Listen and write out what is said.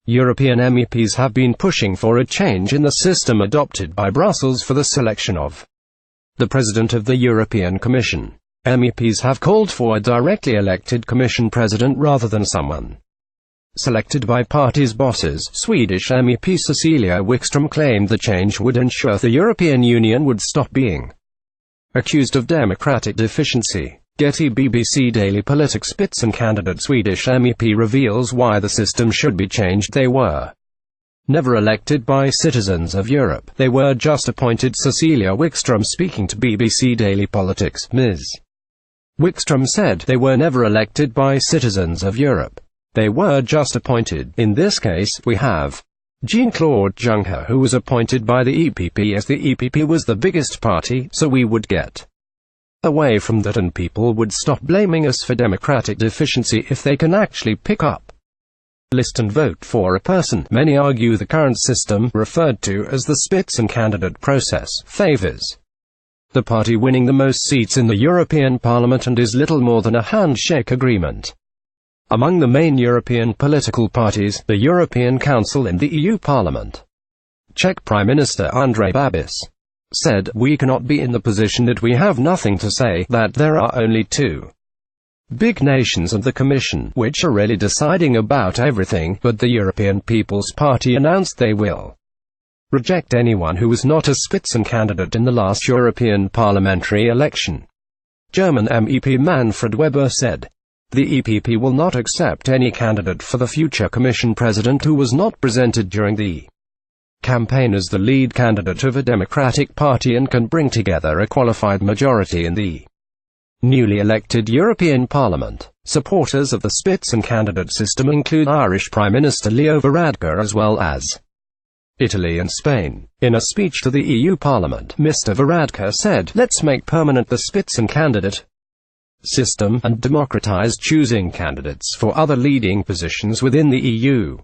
European MEPs have been pushing for a change in the system adopted by Brussels for the selection of the President of the European Commission. MEPs have called for a directly elected Commission President rather than someone selected by parties' bosses. Swedish MEP Cecilia Wikstrom claimed the change would ensure the European Union would stop being accused of democratic deficiency. Getty BBC Daily POLITICSSpitzenkandidat Swedish MEP reveals why the system should be changed. They were never elected by citizens of Europe. They were just appointed. Cecilia Wikstrom speaking to BBC Daily Politics. Ms. Wikstrom said they were never elected by citizens of Europe. They were just appointed. In this case, we have Jean-Claude Juncker, who was appointed by the EPP as the EPP was the biggest party, so we would get away from that and people would stop blaming us for democratic deficiency if they can actually pick up a list and vote for a person. Many argue the current system, referred to as the Spitzenkandidat process, favors the party winning the most seats in the European Parliament and is little more than a handshake agreement among the main European political parties, the European Council and the EU Parliament. Czech Prime Minister Andrej Babiš said, "We cannot be in the position that we have nothing to say, that there are only two big nations and the Commission, which are really deciding about everything," but the European People's Party announced they will reject anyone who was not a Spitzenkandidat in the last European parliamentary election. German MEP Manfred Weber said, "The EPP will not accept any candidate for the future Commission President who was not presented during the campaign as the lead candidate of a democratic party and can bring together a qualified majority in the newly elected European Parliament." Supporters of the Spitzenkandidat system include Irish Prime Minister Leo Varadkar as well as Italy and Spain. In a speech to the EU Parliament, Mr. Varadkar said, "Let's make permanent the Spitzenkandidat system and democratize choosing candidates for other leading positions within the EU."